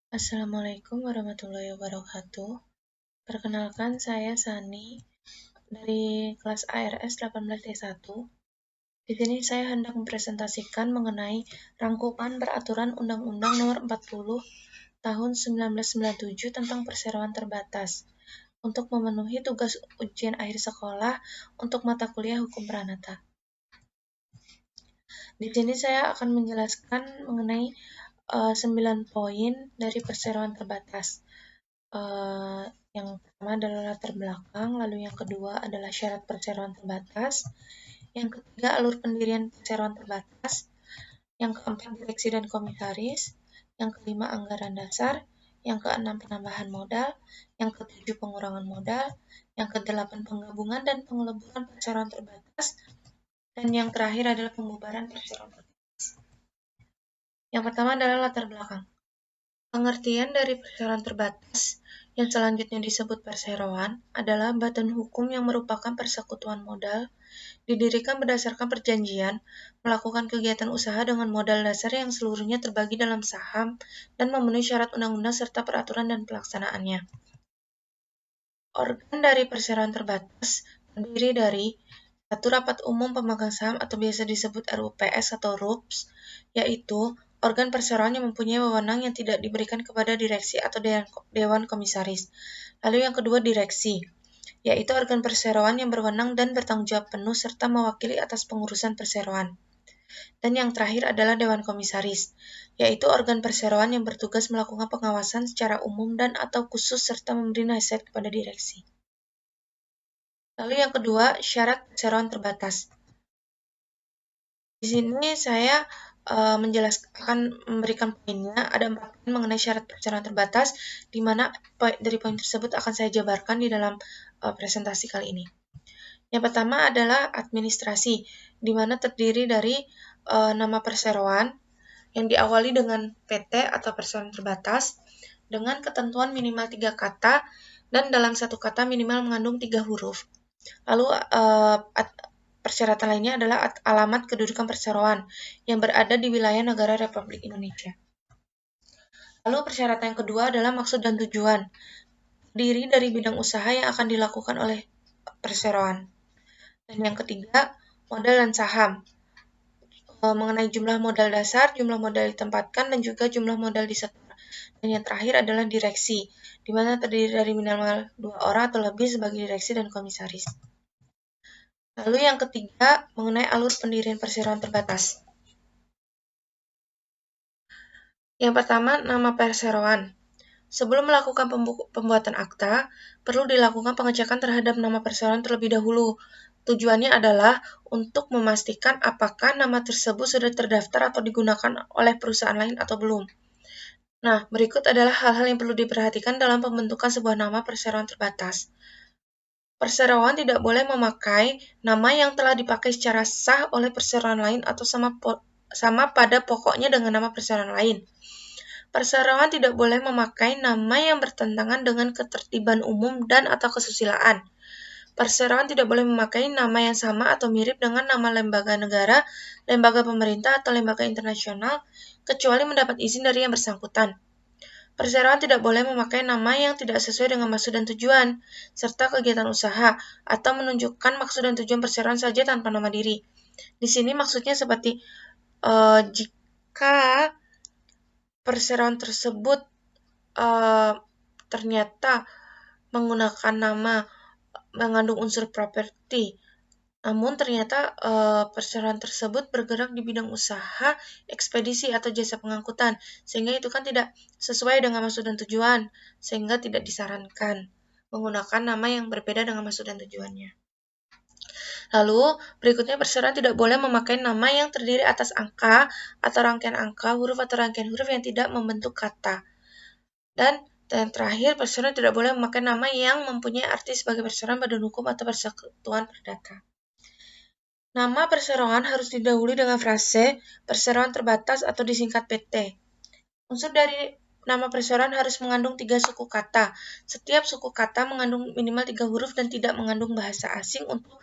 Assalamualaikum warahmatullahi wabarakatuh. Perkenalkan, saya Sani dari kelas ARS 18D1. Di sini saya hendak mempresentasikan mengenai rangkuman peraturan Undang-Undang Nomor 40 Tahun 1997 tentang perseroan terbatas untuk memenuhi tugas ujian akhir sekolah untuk mata kuliah Hukum Pranata. Di sini saya akan menjelaskan mengenai 9 poin dari perseroan terbatas. Yang pertama adalah latar belakang, lalu yang kedua adalah syarat perseroan terbatas, yang ketiga alur pendirian perseroan terbatas, yang keempat direksi dan komisaris, yang kelima anggaran dasar, yang keenam penambahan modal, yang ketujuh pengurangan modal, yang kedelapan penggabungan dan pengeleburan perseroan terbatas, dan yang terakhir adalah pembubaran perseroan terbatas. Yang pertama adalah latar belakang. Pengertian dari perseroan terbatas yang selanjutnya disebut perseroan adalah badan hukum yang merupakan persekutuan modal, didirikan berdasarkan perjanjian, melakukan kegiatan usaha dengan modal dasar yang seluruhnya terbagi dalam saham dan memenuhi syarat undang-undang serta peraturan dan pelaksanaannya. Organ dari perseroan terbatas terdiri dari satu rapat umum pemegang saham atau biasa disebut RUPS atau RUPS, yaitu organ perseroan yang mempunyai wewenang yang tidak diberikan kepada direksi atau dewan komisaris. Lalu yang kedua direksi, yaitu organ perseroan yang berwenang dan bertanggung jawab penuh serta mewakili atas pengurusan perseroan. Dan yang terakhir adalah dewan komisaris, yaitu organ perseroan yang bertugas melakukan pengawasan secara umum dan atau khusus serta memberi nasihat kepada direksi. Lalu yang kedua, syarat perseroan terbatas. Di sini saya akan memberikan poinnya. Ada 4 poin mengenai syarat perseroan terbatas, di mana dari poin tersebut akan saya jabarkan di dalam presentasi kali ini. Yang pertama adalah administrasi, di mana terdiri dari nama perseroan yang diawali dengan PT atau perseroan terbatas, dengan ketentuan minimal 3 kata, dan dalam satu kata minimal mengandung 3 huruf. Lalu persyaratan lainnya adalah alamat kedudukan perseroan yang berada di wilayah negara Republik Indonesia. Lalu persyaratan yang kedua adalah maksud dan tujuan, terdiri dari bidang usaha yang akan dilakukan oleh perseroan. Dan yang ketiga, modal dan saham, mengenai jumlah modal dasar, jumlah modal ditempatkan, dan juga jumlah modal disetor. Dan yang terakhir adalah direksi, di mana terdiri dari minimal 2 orang atau lebih sebagai direksi dan komisaris. Lalu yang ketiga, mengenai alur pendirian perseroan terbatas. Yang pertama, nama perseroan. Sebelum melakukan pembuatan akta, perlu dilakukan pengecekan terhadap nama perseroan terlebih dahulu. Tujuannya adalah untuk memastikan apakah nama tersebut sudah terdaftar atau digunakan oleh perusahaan lain atau belum. Nah, berikut adalah hal-hal yang perlu diperhatikan dalam pembentukan sebuah nama perseroan terbatas. Perseroan tidak boleh memakai nama yang telah dipakai secara sah oleh perseroan lain atau sama pada pokoknya dengan nama perseroan lain. Perseroan tidak boleh memakai nama yang bertentangan dengan ketertiban umum dan atau kesusilaan. Perseroan tidak boleh memakai nama yang sama atau mirip dengan nama lembaga negara, lembaga pemerintah, atau lembaga internasional, kecuali mendapat izin dari yang bersangkutan. Perseroan tidak boleh memakai nama yang tidak sesuai dengan maksud dan tujuan, serta kegiatan usaha, atau menunjukkan maksud dan tujuan perseroan saja tanpa nama diri. Di sini maksudnya seperti jika perseroan tersebut ternyata menggunakan nama mengandung unsur properti, namun ternyata perseroan tersebut bergerak di bidang usaha, ekspedisi atau jasa pengangkutan, sehingga itu kan tidak sesuai dengan maksud dan tujuan, sehingga tidak disarankan menggunakan nama yang berbeda dengan maksud dan tujuannya. Lalu, berikutnya perseroan tidak boleh memakai nama yang terdiri atas angka atau rangkaian angka, huruf atau rangkaian huruf yang tidak membentuk kata. Dan yang terakhir, perseroan tidak boleh memakai nama yang mempunyai arti sebagai perseroan badan hukum atau persekutuan perdata. Nama perseroan harus didahului dengan frase perseroan terbatas atau disingkat PT. Unsur dari nama perseroan harus mengandung 3 suku kata. Setiap suku kata mengandung minimal 3 huruf dan tidak mengandung bahasa asing untuk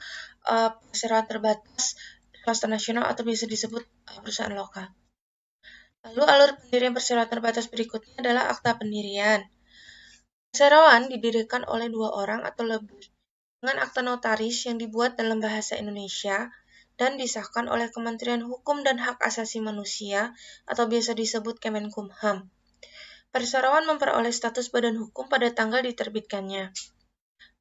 perseroan terbatas swasta nasional atau biasa disebut perusahaan lokal. Lalu alur pendirian perseroan terbatas berikutnya adalah akta pendirian. Perseroan didirikan oleh 2 orang atau lebih dengan akta notaris yang dibuat dalam bahasa Indonesia dan disahkan oleh Kementerian Hukum dan Hak Asasi Manusia atau biasa disebut Kemenkumham. Perseroan memperoleh status badan hukum pada tanggal diterbitkannya.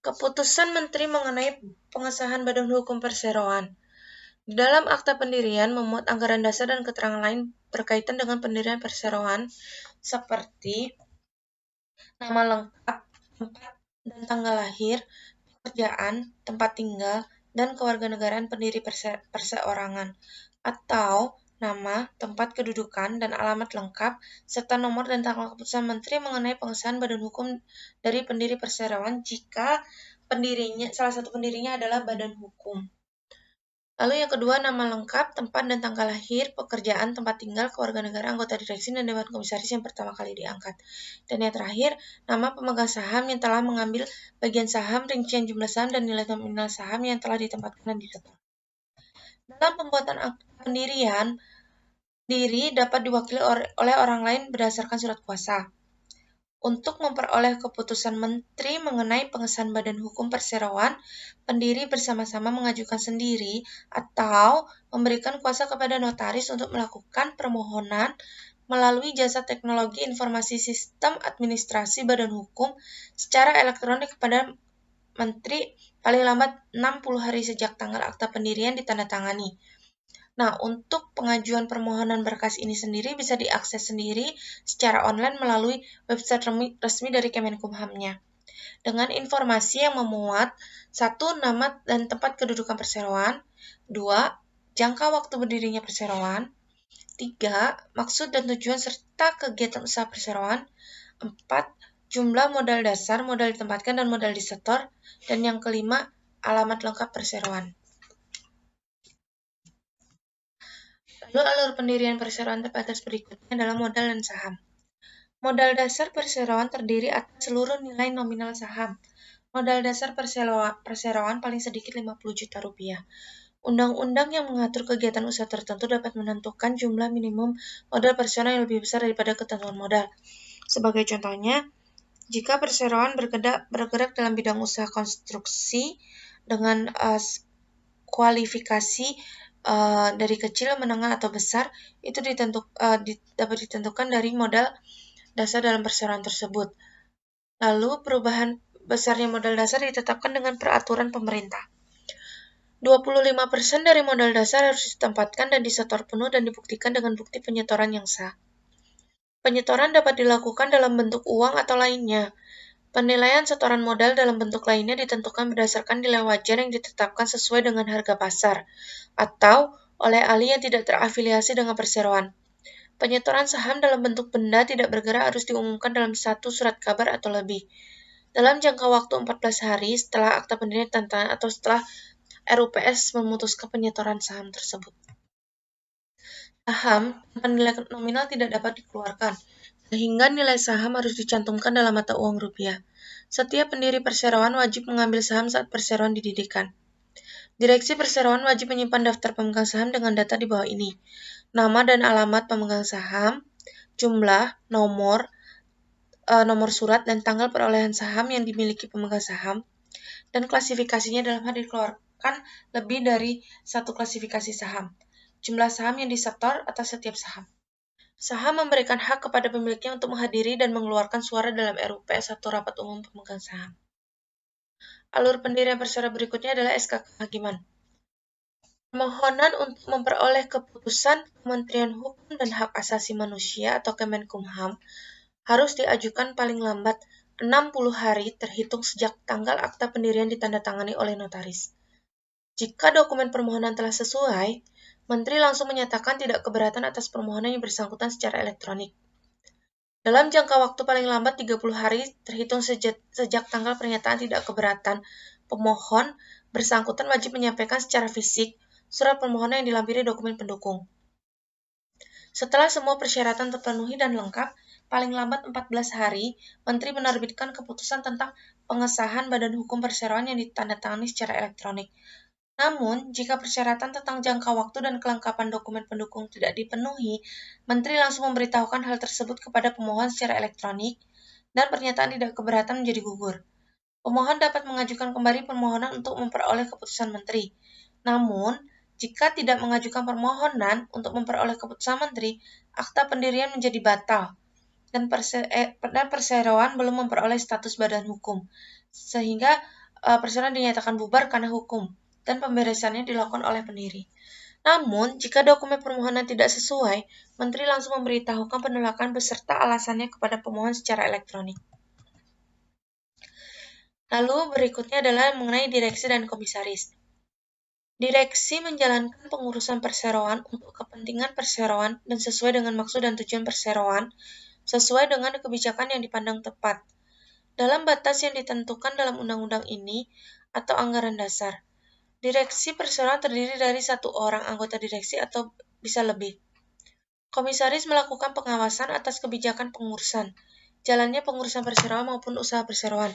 Keputusan Menteri mengenai pengesahan badan hukum perseroan. Di dalam akta pendirian memuat anggaran dasar dan keterangan lain berkaitan dengan pendirian perseroan seperti nama lengkap, tempat dan tanggal lahir, pekerjaan, tempat tinggal, dan kewarganegaraan pendiri perseorangan, atau nama, tempat kedudukan, dan alamat lengkap, serta nomor dan tanggal keputusan Menteri mengenai pengesahan badan hukum dari pendiri perseroan jika salah satu pendirinya adalah badan hukum. Lalu yang kedua, nama lengkap, tempat dan tanggal lahir, pekerjaan, tempat tinggal, kewarganegaraan anggota direksi dan dewan komisaris yang pertama kali diangkat. Dan yang terakhir, nama pemegang saham yang telah mengambil bagian saham, rincian jumlah saham, dan nilai nominal saham yang telah ditempatkan dan disetor. Dalam pembuatan akta pendirian, diri dapat diwakili oleh orang lain berdasarkan surat kuasa. Untuk memperoleh keputusan Menteri mengenai pengesahan badan hukum perseroan, pendiri bersama-sama mengajukan sendiri atau memberikan kuasa kepada notaris untuk melakukan permohonan melalui jasa teknologi informasi sistem administrasi badan hukum secara elektronik kepada Menteri paling lambat 60 hari sejak tanggal akta pendirian ditandatangani. Nah, untuk pengajuan permohonan berkas ini sendiri bisa diakses sendiri secara online melalui website resmi dari Kemenkumhamnya. Dengan informasi yang memuat 1. Nama dan tempat kedudukan perseroan, 2. Jangka waktu berdirinya perseroan, 3. Maksud dan tujuan serta kegiatan usaha perseroan, 4. Jumlah modal dasar, modal ditempatkan, dan modal disetor, dan yang kelima, alamat lengkap perseroan. Lalu alur pendirian perseroan terbatas berikutnya adalah modal dan saham. Modal dasar perseroan terdiri atas seluruh nilai nominal saham. Modal dasar perseroan paling sedikit 50 juta rupiah. Undang-undang yang mengatur kegiatan usaha tertentu dapat menentukan jumlah minimum modal perseroan yang lebih besar daripada ketentuan modal. Sebagai contohnya, jika perseroan bergerak dalam bidang usaha konstruksi dengan kualifikasi dari kecil, menengah, atau besar, itu dapat ditentukan dari modal dasar dalam perseroan tersebut. Lalu, perubahan besarnya modal dasar ditetapkan dengan peraturan pemerintah. 25% dari modal dasar harus ditempatkan dan disetor penuh dan dibuktikan dengan bukti penyetoran yang sah. Penyetoran dapat dilakukan dalam bentuk uang atau lainnya. Penilaian setoran modal dalam bentuk lainnya ditentukan berdasarkan nilai wajar yang ditetapkan sesuai dengan harga pasar, atau oleh ahli yang tidak terafiliasi dengan perseroan. Penyetoran saham dalam bentuk benda tidak bergerak harus diumumkan dalam 1 surat kabar atau lebih, dalam jangka waktu 14 hari setelah akta pendirian ditandatangani atau setelah RUPS memutuskan penyetoran saham tersebut. Saham tanpa nilai nominal tidak dapat dikeluarkan, sehingga nilai saham harus dicantumkan dalam mata uang rupiah. Setiap pendiri perseroan wajib mengambil saham saat perseroan didirikan. Direksi perseroan wajib menyimpan daftar pemegang saham dengan data di bawah ini: nama dan alamat pemegang saham, jumlah, nomor surat dan tanggal perolehan saham yang dimiliki pemegang saham, dan klasifikasinya dalam hal dikeluarkan lebih dari satu klasifikasi saham, jumlah saham yang disetor atas setiap saham. Saham memberikan hak kepada pemiliknya untuk menghadiri dan mengeluarkan suara dalam RUPS atau rapat umum pemegang saham. Alur pendirian perseroan berikutnya adalah SK kehakiman. Permohonan untuk memperoleh keputusan Kementerian Hukum dan Hak Asasi Manusia atau Kemenkumham harus diajukan paling lambat 60 hari terhitung sejak tanggal akta pendirian ditandatangani oleh notaris. Jika dokumen permohonan telah sesuai, Menteri langsung menyatakan tidak keberatan atas permohonan yang bersangkutan secara elektronik. Dalam jangka waktu paling lambat 30 hari terhitung sejak tanggal pernyataan tidak keberatan, pemohon bersangkutan wajib menyampaikan secara fisik surat permohonan yang dilampiri dokumen pendukung. Setelah semua persyaratan terpenuhi dan lengkap, paling lambat 14 hari, Menteri menerbitkan keputusan tentang pengesahan badan hukum perseroan yang ditandatangani secara elektronik. Namun, jika persyaratan tentang jangka waktu dan kelengkapan dokumen pendukung tidak dipenuhi, Menteri langsung memberitahukan hal tersebut kepada pemohon secara elektronik, dan pernyataan tidak keberatan menjadi gugur. Pemohon dapat mengajukan kembali permohonan untuk memperoleh keputusan Menteri. Namun, jika tidak mengajukan permohonan untuk memperoleh keputusan Menteri, akta pendirian menjadi batal, dan perseroan belum memperoleh status badan hukum, sehingga perseroan dinyatakan bubar karena hukum, dan pemberesannya dilakukan oleh pendiri. Namun, jika dokumen permohonan tidak sesuai, Menteri langsung memberitahukan penolakan beserta alasannya kepada pemohon secara elektronik. Lalu berikutnya adalah mengenai direksi dan komisaris. Direksi menjalankan pengurusan perseroan untuk kepentingan perseroan dan sesuai dengan maksud dan tujuan perseroan, sesuai dengan kebijakan yang dipandang tepat, dalam batas yang ditentukan dalam undang-undang ini atau anggaran dasar. Direksi perseroan terdiri dari 1 orang anggota direksi atau bisa lebih. Komisaris melakukan pengawasan atas kebijakan pengurusan, jalannya pengurusan perseroan maupun usaha perseroan,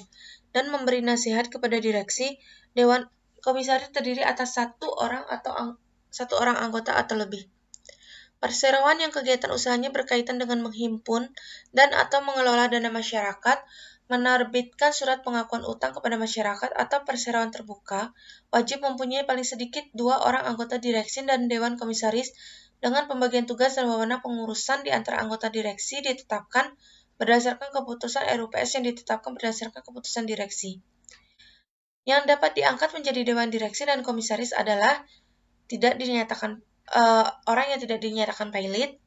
dan memberi nasihat kepada direksi. Dewan komisaris terdiri atas 1 orang atau 1 orang anggota atau lebih. Perseroan yang kegiatan usahanya berkaitan dengan menghimpun dan atau mengelola dana masyarakat, menerbitkan surat pengakuan utang kepada masyarakat atau perseroan terbuka, wajib mempunyai paling sedikit 2 orang anggota direksi dan dewan komisaris dengan pembagian tugas dan wewenang pengurusan di antara anggota direksi ditetapkan berdasarkan keputusan RUPS yang ditetapkan berdasarkan keputusan direksi. Yang dapat diangkat menjadi dewan direksi dan komisaris adalah orang yang tidak dinyatakan pailit,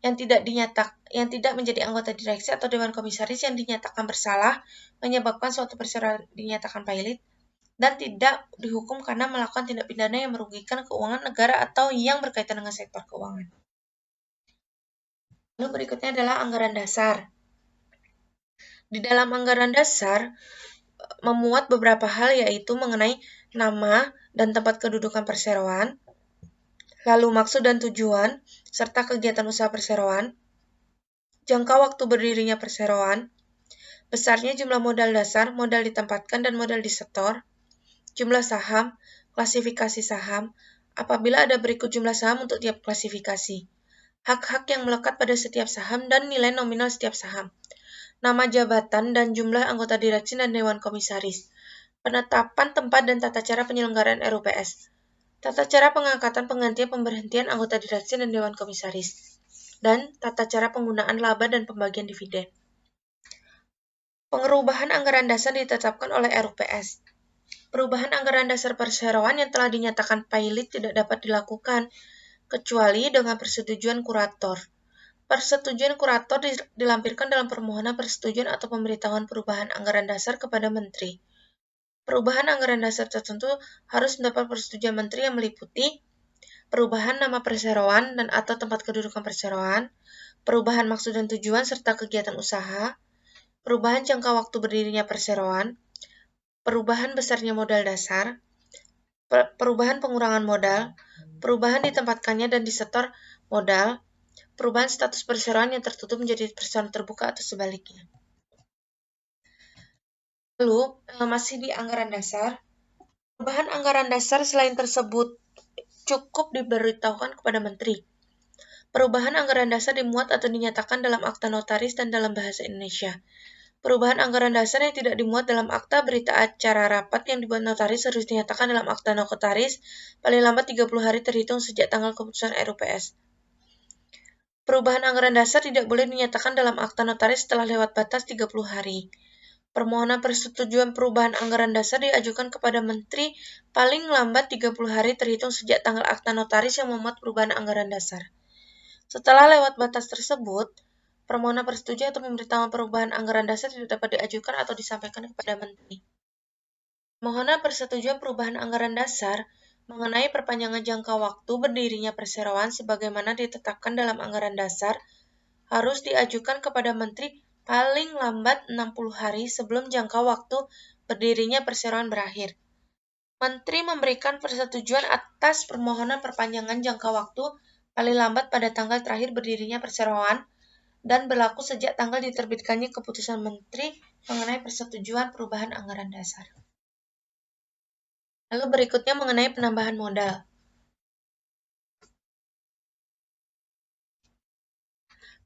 yang tidak menjadi anggota direksi atau dewan komisaris yang dinyatakan bersalah menyebabkan suatu perseroan dinyatakan pailit, dan tidak dihukum karena melakukan tindak pidana yang merugikan keuangan negara atau yang berkaitan dengan sektor keuangan. Lalu berikutnya adalah anggaran dasar. Di dalam anggaran dasar memuat beberapa hal, yaitu mengenai nama dan tempat kedudukan perseroan, lalu maksud dan tujuan, serta kegiatan usaha perseroan, jangka waktu berdirinya perseroan, besarnya jumlah modal dasar, modal ditempatkan, dan modal disetor, jumlah saham, klasifikasi saham, apabila ada berikut jumlah saham untuk tiap klasifikasi, hak-hak yang melekat pada setiap saham dan nilai nominal setiap saham, nama jabatan dan jumlah anggota direksi dan dewan komisaris, penetapan tempat dan tata cara penyelenggaraan RUPS, tata cara pengangkatan, penggantian, pemberhentian anggota direksi dan dewan komisaris, dan tata cara penggunaan laba dan pembagian dividen. Pengerubahan anggaran dasar ditetapkan oleh RUPS. Perubahan anggaran dasar perseroan yang telah dinyatakan pailit tidak dapat dilakukan, kecuali dengan persetujuan kurator. Persetujuan kurator dilampirkan dalam permohonan persetujuan atau pemberitahuan perubahan anggaran dasar kepada Menteri. Perubahan anggaran dasar tertentu harus mendapat persetujuan Menteri yang meliputi perubahan nama perseroan dan atau tempat kedudukan perseroan, perubahan maksud dan tujuan serta kegiatan usaha, perubahan jangka waktu berdirinya perseroan, perubahan besarnya modal dasar, perubahan pengurangan modal, perubahan ditempatkannya dan disetor modal, perubahan status perseroan yang tertutup menjadi perseroan terbuka atau sebaliknya. Lalu, masih di anggaran dasar, perubahan anggaran dasar selain tersebut cukup diberitahukan kepada Menteri. Perubahan anggaran dasar dimuat atau dinyatakan dalam akta notaris dan dalam bahasa Indonesia. Perubahan anggaran dasar yang tidak dimuat dalam akta berita acara rapat yang dibuat notaris harus dinyatakan dalam akta notaris paling lambat 30 hari terhitung sejak tanggal keputusan RUPS. Perubahan anggaran dasar tidak boleh dinyatakan dalam akta notaris setelah lewat batas 30 hari. Permohonan persetujuan perubahan anggaran dasar diajukan kepada Menteri paling lambat 30 hari terhitung sejak tanggal akta notaris yang memuat perubahan anggaran dasar. Setelah lewat batas tersebut, permohonan persetujuan atau pemberitahuan perubahan anggaran dasar tidak dapat diajukan atau disampaikan kepada Menteri. Permohonan persetujuan perubahan anggaran dasar mengenai perpanjangan jangka waktu berdirinya perseroan sebagaimana ditetapkan dalam anggaran dasar harus diajukan kepada Menteri paling lambat 60 hari sebelum jangka waktu berdirinya perseroan berakhir. Menteri memberikan persetujuan atas permohonan perpanjangan jangka waktu paling lambat pada tanggal terakhir berdirinya perseroan dan berlaku sejak tanggal diterbitkannya keputusan Menteri mengenai persetujuan perubahan anggaran dasar. Lalu berikutnya mengenai penambahan modal.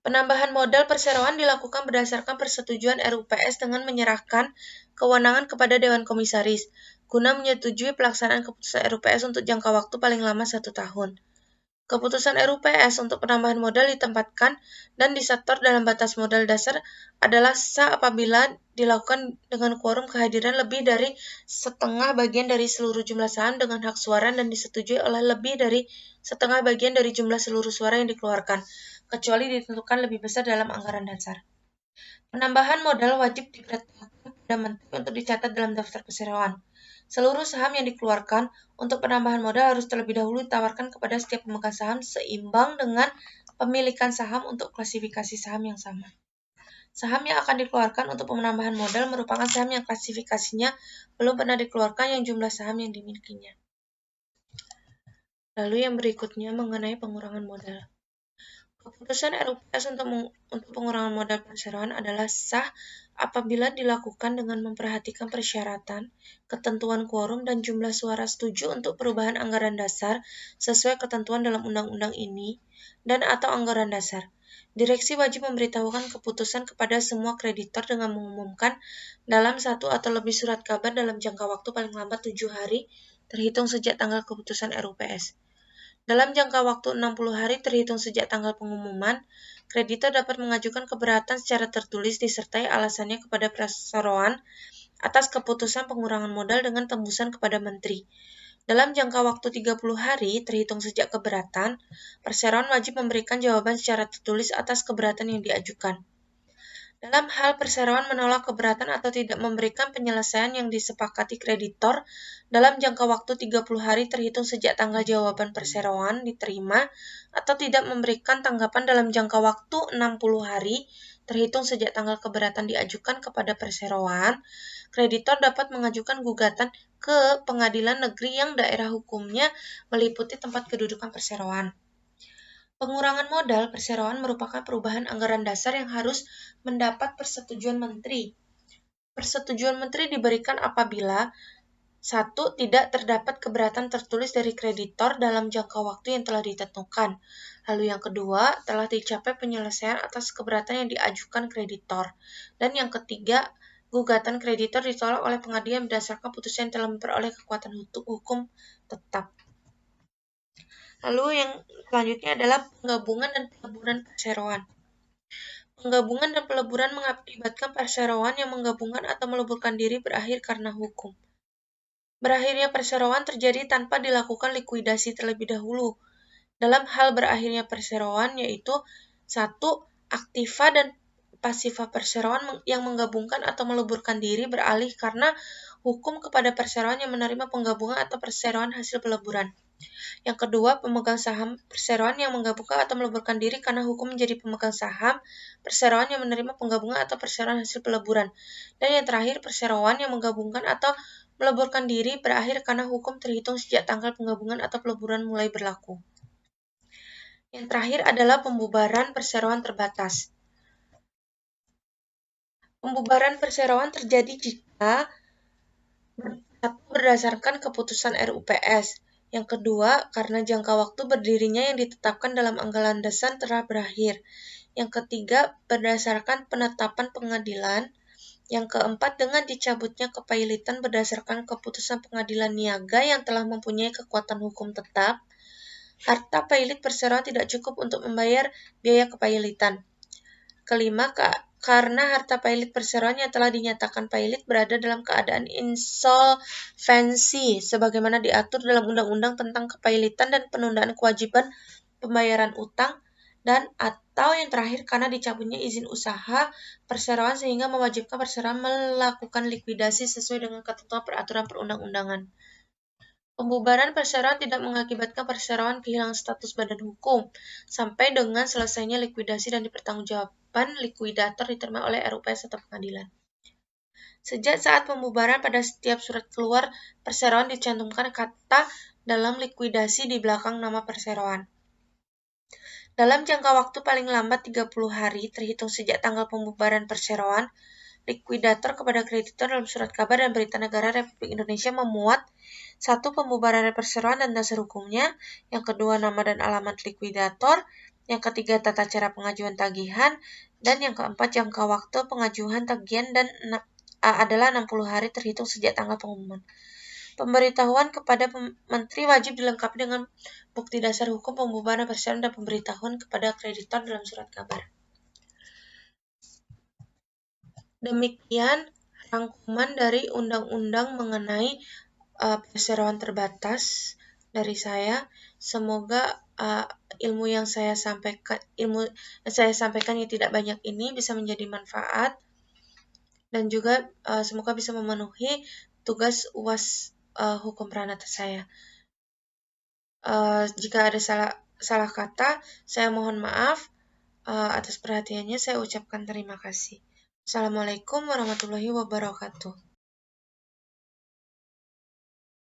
Penambahan modal perseroan dilakukan berdasarkan persetujuan RUPS dengan menyerahkan kewenangan kepada Dewan Komisaris, guna menyetujui pelaksanaan keputusan RUPS untuk jangka waktu paling lama 1 tahun. Keputusan RUPS untuk penambahan modal ditempatkan dan disetor dalam batas modal dasar adalah sah apabila dilakukan dengan quorum kehadiran lebih dari setengah bagian dari seluruh jumlah saham dengan hak suara dan disetujui oleh lebih dari setengah bagian dari jumlah seluruh suara yang dikeluarkan, kecuali ditentukan lebih besar dalam anggaran dasar. Penambahan modal wajib diberitahukan pada menteri untuk dicatat dalam daftar perseroan. Seluruh saham yang dikeluarkan untuk penambahan modal harus terlebih dahulu ditawarkan kepada setiap pemegang saham seimbang dengan pemilikan saham untuk klasifikasi saham yang sama. Saham yang akan dikeluarkan untuk penambahan modal merupakan saham yang klasifikasinya belum pernah dikeluarkan yang jumlah saham yang dimilikinya. Lalu yang berikutnya mengenai pengurangan modal. Keputusan RUPS untuk pengurangan modal perseroan adalah sah apabila dilakukan dengan memperhatikan persyaratan, ketentuan quorum, dan jumlah suara setuju untuk perubahan anggaran dasar sesuai ketentuan dalam undang-undang ini dan/atau anggaran dasar. Direksi wajib memberitahukan keputusan kepada semua kreditor dengan mengumumkan dalam 1 atau lebih surat kabar dalam jangka waktu paling lambat 7 hari terhitung sejak tanggal keputusan RUPS. Dalam jangka waktu 60 hari terhitung sejak tanggal pengumuman, kreditor dapat mengajukan keberatan secara tertulis disertai alasannya kepada perseroan atas keputusan pengurangan modal dengan tembusan kepada menteri. Dalam jangka waktu 30 hari terhitung sejak keberatan, perseroan wajib memberikan jawaban secara tertulis atas keberatan yang diajukan. Dalam hal perseroan menolak keberatan atau tidak memberikan penyelesaian yang disepakati kreditor dalam jangka waktu 30 hari terhitung sejak tanggal jawaban perseroan diterima atau tidak memberikan tanggapan dalam jangka waktu 60 hari terhitung sejak tanggal keberatan diajukan kepada perseroan, kreditor dapat mengajukan gugatan ke pengadilan negeri yang daerah hukumnya meliputi tempat kedudukan perseroan. Pengurangan modal perseroan merupakan perubahan anggaran dasar yang harus mendapat persetujuan menteri. Persetujuan menteri diberikan apabila 1. Tidak terdapat keberatan tertulis dari kreditor dalam jangka waktu yang telah ditentukan. Lalu yang kedua, telah dicapai penyelesaian atas keberatan yang diajukan kreditor. Dan yang ketiga, gugatan kreditor ditolak oleh pengadilan berdasarkan putusan yang telah memperoleh kekuatan hukum tetap. Lalu yang selanjutnya adalah penggabungan dan peleburan perseroan. Penggabungan dan peleburan mengakibatkan perseroan yang menggabungkan atau meleburkan diri berakhir karena hukum. Berakhirnya perseroan terjadi tanpa dilakukan likuidasi terlebih dahulu. Dalam hal berakhirnya perseroan yaitu 1. Aktiva dan pasiva perseroan yang menggabungkan atau meleburkan diri beralih karena hukum kepada perseroan yang menerima penggabungan atau perseroan hasil peleburan. Yang kedua, pemegang saham perseroan yang menggabungkan atau meleburkan diri karena hukum menjadi pemegang saham perseroan yang menerima penggabungan atau perseroan hasil peleburan. Dan yang terakhir, perseroan yang menggabungkan atau meleburkan diri berakhir karena hukum terhitung sejak tanggal penggabungan atau peleburan mulai berlaku. Yang terakhir adalah pembubaran perseroan terbatas. Pembubaran perseroan terjadi jika berdasarkan keputusan RUPS. Yang kedua, karena jangka waktu berdirinya yang ditetapkan dalam anggaran dasar telah berakhir. Yang ketiga, berdasarkan penetapan pengadilan. Yang keempat, dengan dicabutnya kepailitan berdasarkan keputusan pengadilan niaga yang telah mempunyai kekuatan hukum tetap. Harta pailit perseroan tidak cukup untuk membayar biaya kepailitan. Kelima, karena harta pailit perseroan yang telah dinyatakan pailit berada dalam keadaan insolvensi sebagaimana diatur dalam Undang-Undang tentang Kepailitan dan Penundaan Kewajiban Pembayaran Utang, dan atau yang terakhir karena dicabutnya izin usaha perseroan sehingga mewajibkan perseroan melakukan likuidasi sesuai dengan ketentuan peraturan perundang-undangan. Pembubaran perseroan tidak mengakibatkan perseroan kehilangan status badan hukum sampai dengan selesainya likuidasi dan dipertanggungjawabkan likuidator diterima oleh RUPS atau pengadilan. Sejak saat pembubaran, pada setiap surat keluar perseroan dicantumkan kata dalam likuidasi di belakang nama perseroan. Dalam jangka waktu paling lambat 30 hari terhitung sejak tanggal pembubaran perseroan, likuidator kepada kreditor dalam surat kabar dan berita negara Republik Indonesia memuat 1. Pembubaran perseroan dan dasar hukumnya. Yang kedua, nama dan alamat likuidator. Yang ketiga, tata cara pengajuan tagihan. Dan yang keempat, jangka waktu pengajuan tagihan dan adalah 60 hari terhitung sejak tanggal pengumuman. Pemberitahuan kepada Menteri wajib dilengkapi dengan bukti dasar hukum pembubaran perseroan dan pemberitahuan kepada kreditor dalam surat kabar. Demikian rangkuman dari undang-undang mengenai perseroan terbatas dari saya. Semoga ilmu yang saya sampaikan yang tidak banyak ini bisa menjadi manfaat, dan juga semoga bisa memenuhi tugas UAS hukum pranata saya. Jika ada salah kata, saya mohon maaf. Atas perhatiannya saya ucapkan terima kasih. Assalamualaikum warahmatullahi wabarakatuh.